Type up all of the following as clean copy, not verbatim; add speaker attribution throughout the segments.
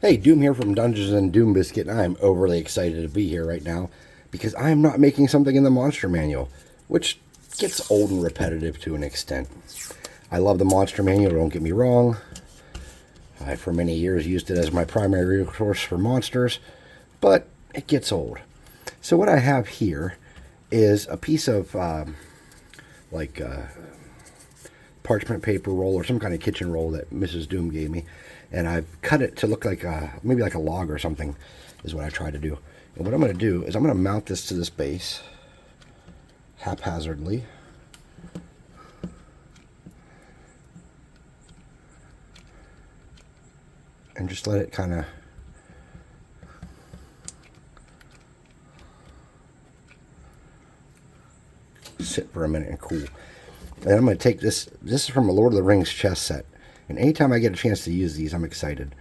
Speaker 1: Hey, Doom here from Dungeons and Doom Biscuit, and I am overly excited to be here right now because I am not making something in the Monster Manual, which gets old and repetitive to an extent. I love the Monster Manual, don't get me wrong. I, for many years, used it as my primary resource for monsters, but it gets old. So what I have here is a piece of, parchment paper roll or some kind of kitchen roll that Mrs. Doom gave me. And I've cut it to look like maybe like a log or something is what I try to do. And what I'm going to do is I'm going to mount this to this base haphazardly. And just let it kind of sit for a minute and cool. And I'm going to take this. This is from a Lord of the Rings chess set. And anytime I get a chance to use these, I'm excited.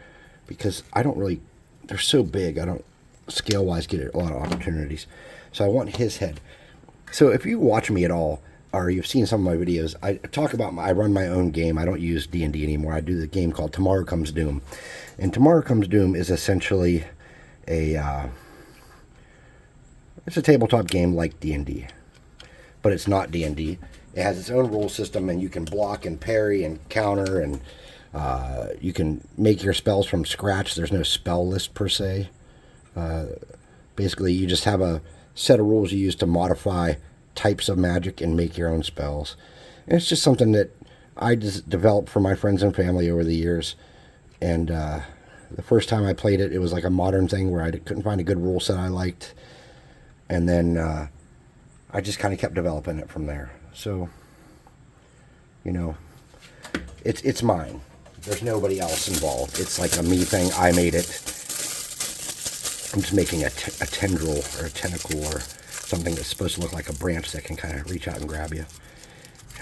Speaker 1: Because I don't really... They're so big, I don't, scale-wise, get a lot of opportunities. So I want his head. So if you watch me at all, or you've seen some of my videos, I talk about... I run my own game. I don't use D&D anymore. I do the game called Tomorrow Comes Doom. And Tomorrow Comes Doom is essentially a... it's a tabletop game like D&D. But it's not D&D. It has its own rule system, and you can block and parry and counter, and you can make your spells from scratch. There's no spell list per se. Basically, you just have a set of rules you use to modify types of magic and make your own spells. And it's just something that I just developed for my friends and family over the years. And the first time I played it, it was like a modern thing where I couldn't find a good rule set I liked. And then I just kind of kept developing it from there. So, you know, it's mine. There's nobody else involved. It's like a me thing. I made it. I'm just making a tendril or a tentacle or something that's supposed to look like a branch that can kind of reach out and grab you.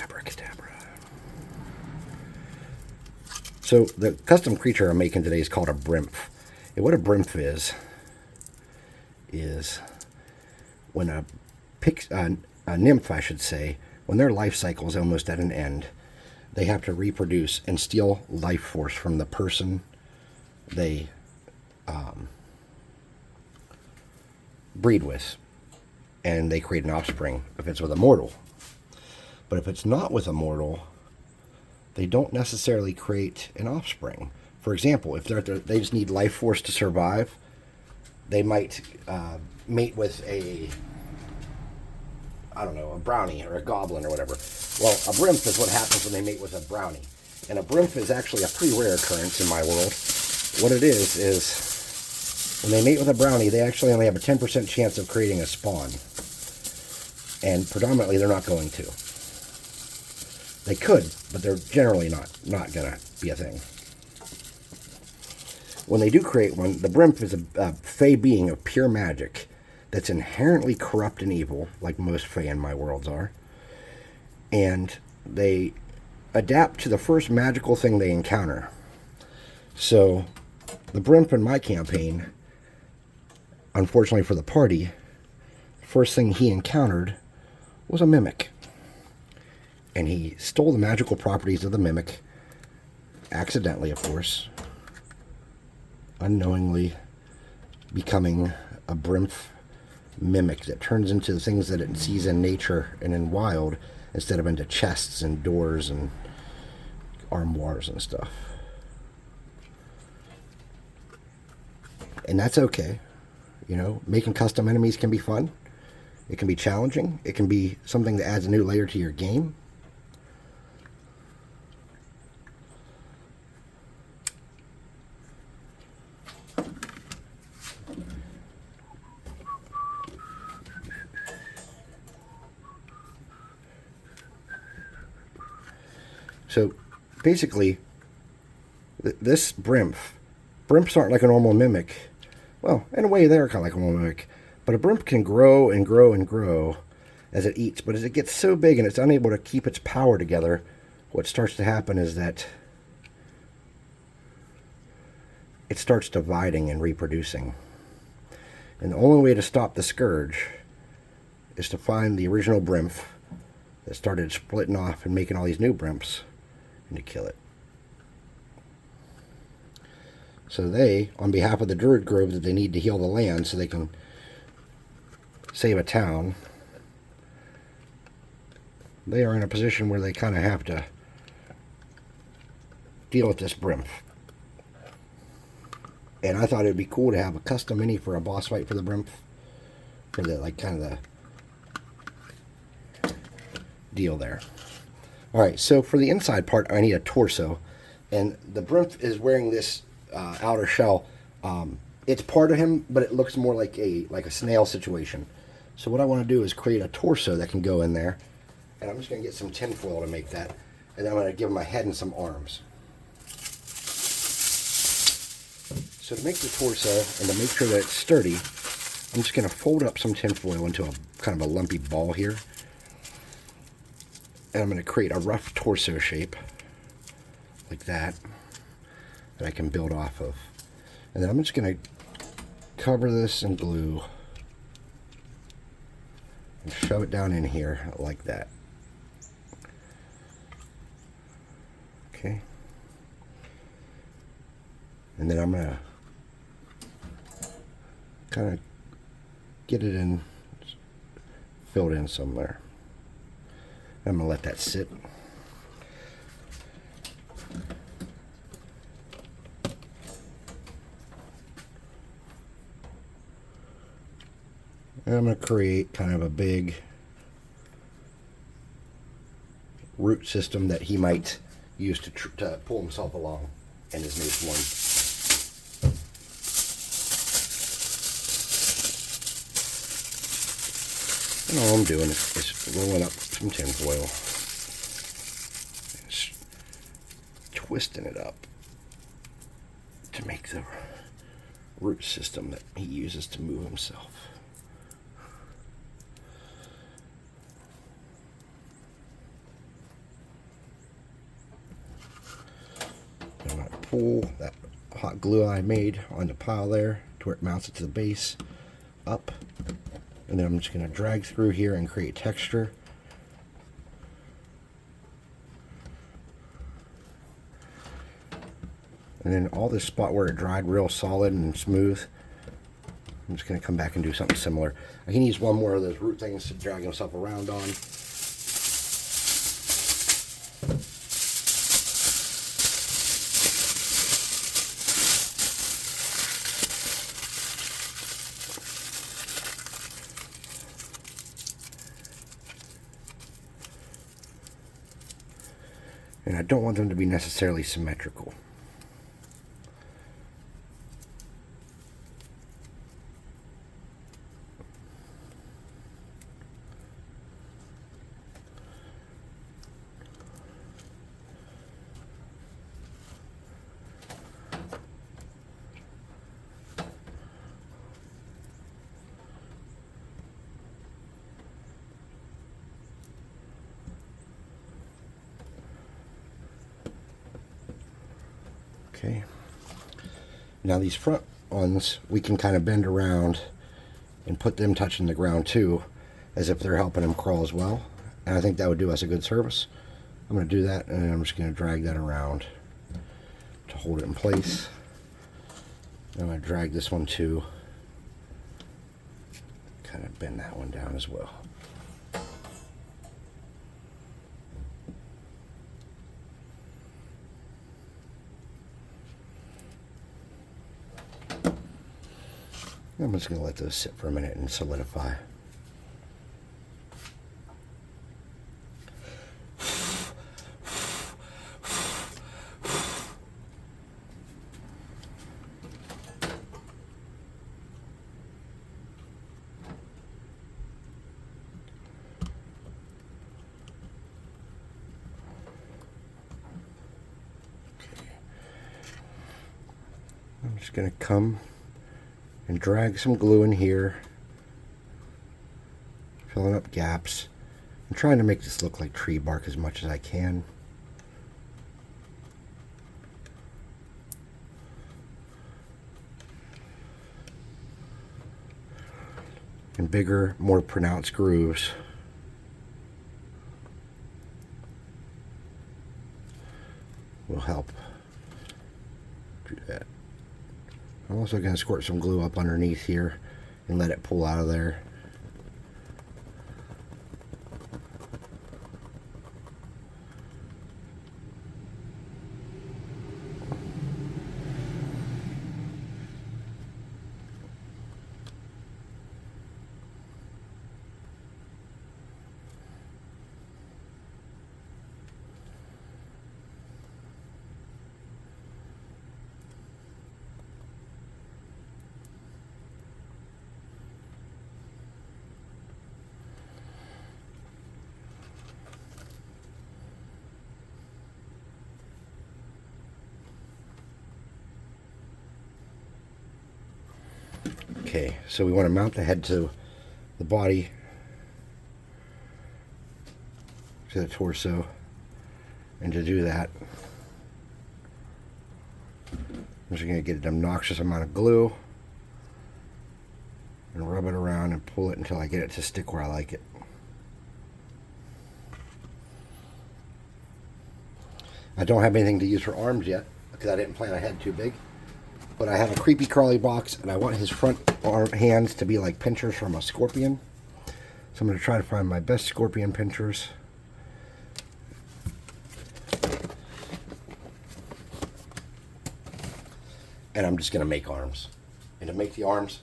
Speaker 1: Abracadabra. So the custom creature I'm making today is called a Brymph. And what a Brymph is when a nymph, I should say, when their life cycle is almost at an end, they have to reproduce and steal life force from the person they breed with. And they create an offspring if it's with a mortal. But if it's not with a mortal, they don't necessarily create an offspring. For example, if they just need life force to survive, they might mate with a brownie or a goblin or whatever. Well, a Brymph is what happens when they mate with a brownie. And a Brymph is actually a pretty rare occurrence in my world. What it is when they mate with a brownie, they actually only have a 10% chance of creating a spawn. And predominantly, they're not going to. They could, but they're generally not going to be a thing. When they do create one, the Brymph is a fey being of pure magic that's inherently corrupt and evil, like most Fae in my worlds are. And they adapt to the first magical thing they encounter. So, the Brymph in my campaign, unfortunately for the party, the first thing he encountered was a mimic. And he stole the magical properties of the mimic, accidentally, of course, unknowingly becoming a Brymph mimic that turns into things that it sees in nature and in wild instead of into chests and doors and armoires and stuff. And that's okay. You know, making custom enemies can be fun. It can be challenging. It can be something that adds a new layer to your game. So, basically, this Brymph, Brymphs aren't like a normal mimic. Well, in a way, they're kind of like a normal mimic. But a Brymph can grow and grow and grow as it eats. But as it gets so big and it's unable to keep its power together, what starts to happen is that it starts dividing and reproducing. And the only way to stop the scourge is to find the original Brymph that started splitting off and making all these new Brymphs, and to kill it. So they, on behalf of the Druid Grove, that they need to heal the land so they can save a town, they are in a position where they kind of have to deal with this Brymph. And I thought it would be cool to have a custom mini for a boss fight for the Brymph, for the, like, kind of the deal there. Alright, so for the inside part, I need a torso. And the Brymph is wearing this outer shell. It's part of him, but it looks more like a snail situation. So what I want to do is create a torso that can go in there. And I'm just going to get some tinfoil to make that. And then I'm going to give him a head and some arms. So to make the torso, and to make sure that it's sturdy, I'm just going to fold up some tinfoil into a kind of a lumpy ball here. And I'm going to create a rough torso shape, like that I can build off of. And then I'm just going to cover this in glue and shove it down in here like that. Okay. And then I'm going to kind of get it in, fill it in somewhere. I'm going to let that sit. And I'm going to create kind of a big root system that he might use to pull himself along in his new form. And all I'm doing is rolling up some tin foil, twisting it up to make the root system that he uses to move himself. I'm going to pull that hot glue I made on the pile there to where it mounts it to the base, up, and then I'm just going to drag through here and create texture. And then all this spot where it dried real solid and smooth, I'm just going to come back and do something similar. I can use one more of those root things to drag himself around on. And I don't want them to be necessarily symmetrical. Okay. Now these front ones, we can kind of bend around and put them touching the ground too, as if they're helping him crawl as well. And I think that would do us a good service. I'm going to do that, and I'm just going to drag that around to hold it in place. I'm going to drag this one too. Kind of bend that one down as well. I'm just going to let those sit for a minute and solidify. I'm just going to come and drag some glue in here, filling up gaps. I'm trying to make this look like tree bark as much as I can. And bigger, more pronounced grooves will help do that. I'm also going to squirt some glue up underneath here and let it pull out of there. Okay, so we want to mount the head to the body, to the torso, and to do that, I'm just going to get an obnoxious amount of glue and rub it around and pull it until I get it to stick where I like it. I don't have anything to use for arms yet because I didn't plan a head too big. But I have a creepy crawly box, and I want his front hands to be like pinchers from a scorpion. So I'm going to try to find my best scorpion pinchers. And I'm just going to make arms. And to make the arms,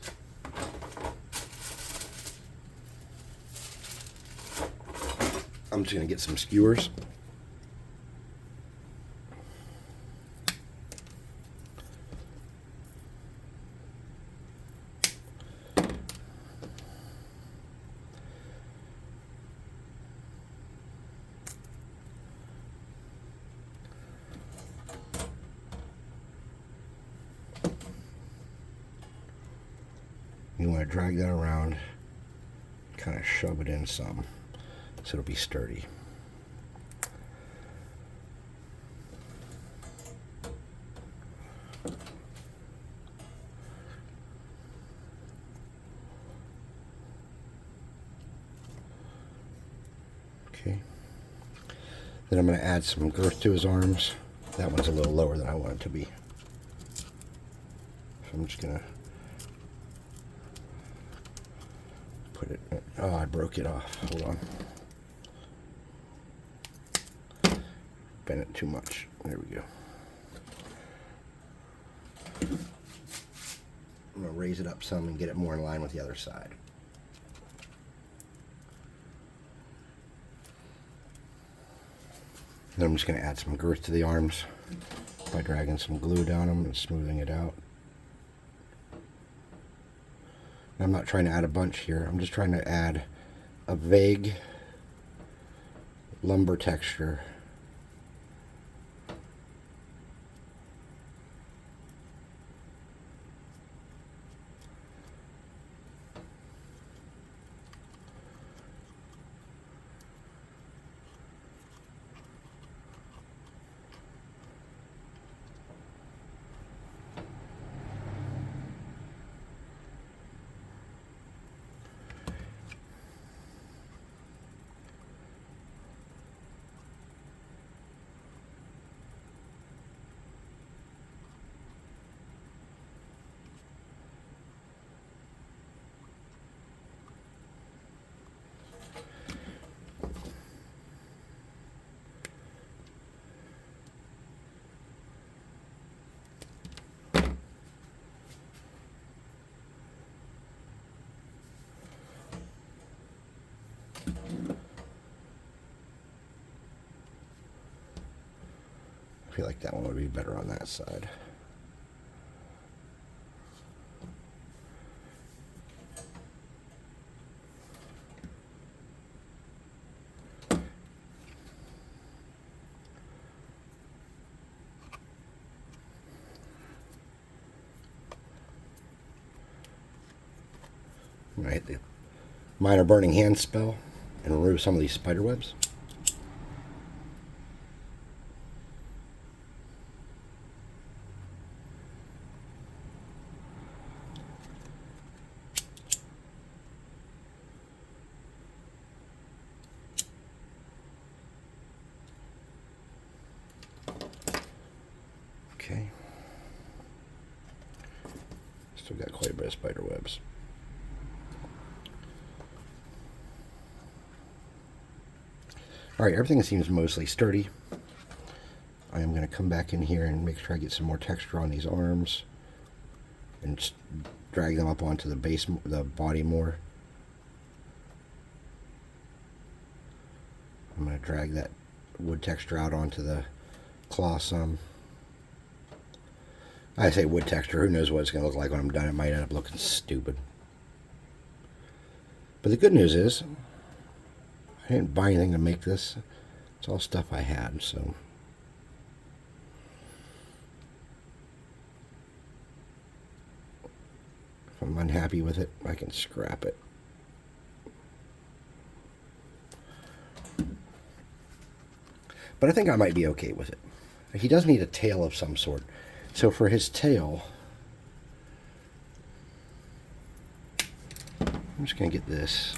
Speaker 1: I'm just going to get some skewers. You want to drag that around, kind of shove it in some, so it'll be sturdy. Okay. Then I'm going to add some girth to his arms. That one's a little lower than I want it to be. So I'm just going to put it, oh, I broke it off. Hold on. Bent it too much. There we go. I'm going to raise it up some and get it more in line with the other side. Then I'm just going to add some girth to the arms by dragging some glue down them and smoothing it out. I'm not trying to add a bunch here. I'm just trying to add a vague lumber texture. I feel like that one would be better on that side. I'm going to hit the minor burning hand spell and remove some of these spider webs. Okay. So we've got quite a bit of spider webs. Alright, everything seems mostly sturdy. I am going to come back in here and make sure I get some more texture on these arms. And just drag them up onto the base, the body more. I'm going to drag that wood texture out onto the claw some. I say wood texture, who knows what it's going to look like when I'm done. It might end up looking stupid. But the good news is, I didn't buy anything to make this. It's all stuff I had, so. If I'm unhappy with it, I can scrap it. But I think I might be okay with it. He does need a tail of some sort. So for his tail, I'm just going to get this.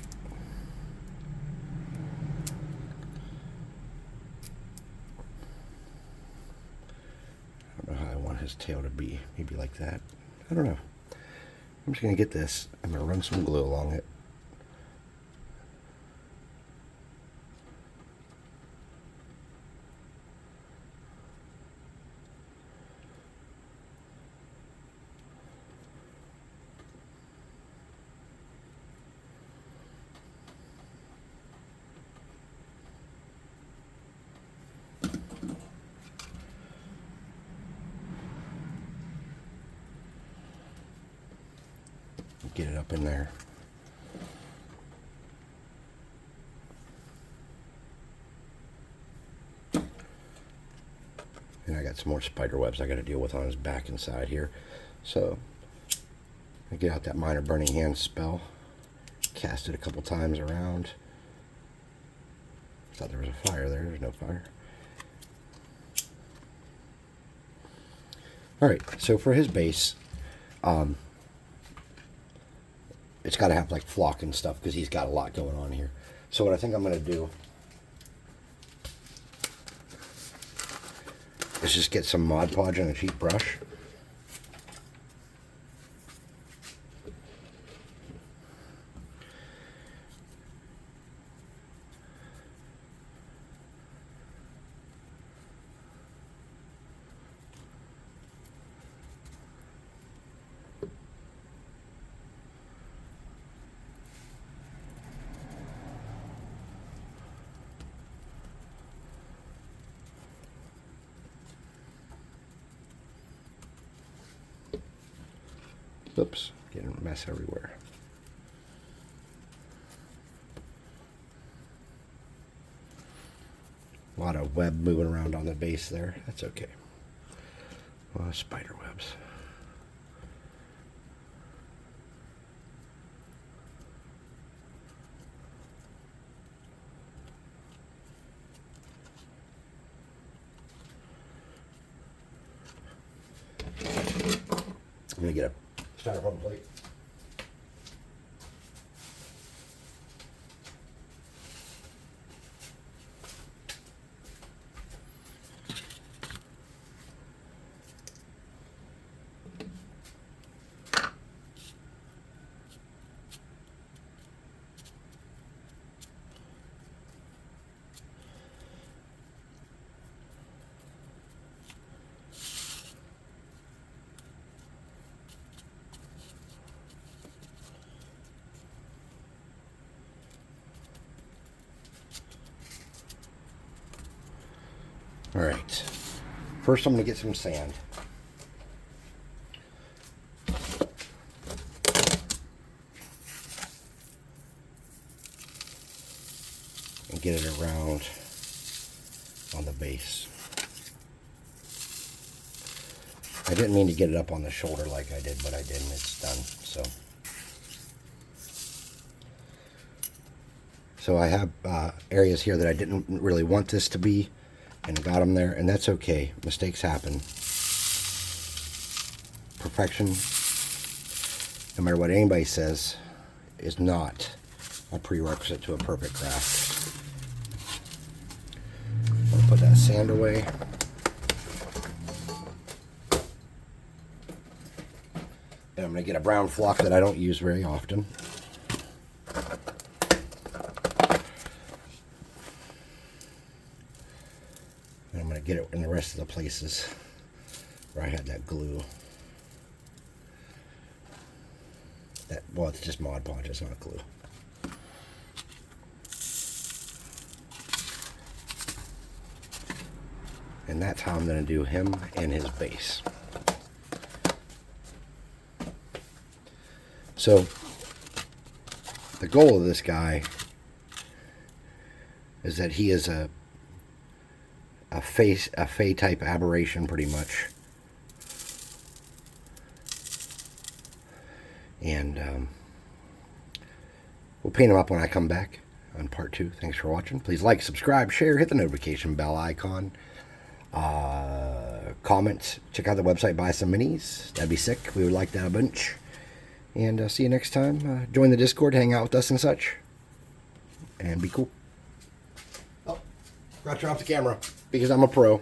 Speaker 1: I don't know how I want his tail to be. Maybe like that. I don't know. I'm just going to get this. I'm going to run some glue along it. Get it up in there. And I got some more spider webs I got to deal with on his back and side here. So I get out that minor burning hand spell. Cast it a couple times around. Thought there was a fire there. There's no fire. Alright, so for his base, it's got to have like flock and stuff because he's got a lot going on here. So what I think I'm going to do is just get some Mod Podge and a cheap brush. Oops, getting a mess everywhere. A lot of web moving around on the base there. That's okay. A lot of spider webs. I'm going to get a styrofoam plate. All right, first I'm going to get some sand. And get it around on the base. I didn't mean to get it up on the shoulder like I did, but I did, and it's done. So I have areas here that I didn't really want this to be, and got them there, and that's okay. Mistakes happen. Perfection, no matter what anybody says, is not a prerequisite to a perfect craft. I'll put that sand away. And I'm going to get a brown flock that I don't use very often. And I'm going to get it in the rest of the places where I had that glue. Well, it's just Mod Podge, it's not glue. And that's how I'm going to do him and his base. So, the goal of this guy is that he is a Fey type aberration, pretty much. And we'll paint him up when I come back on part 2. Thanks for watching. Please like, subscribe, share, hit the notification bell icon. Comment, check out the website, buy some minis. That'd be sick. We would like that a bunch. And see you next time. Join the Discord, hang out with us and such. And be cool. Oh, forgot to turn off the camera because I'm a pro.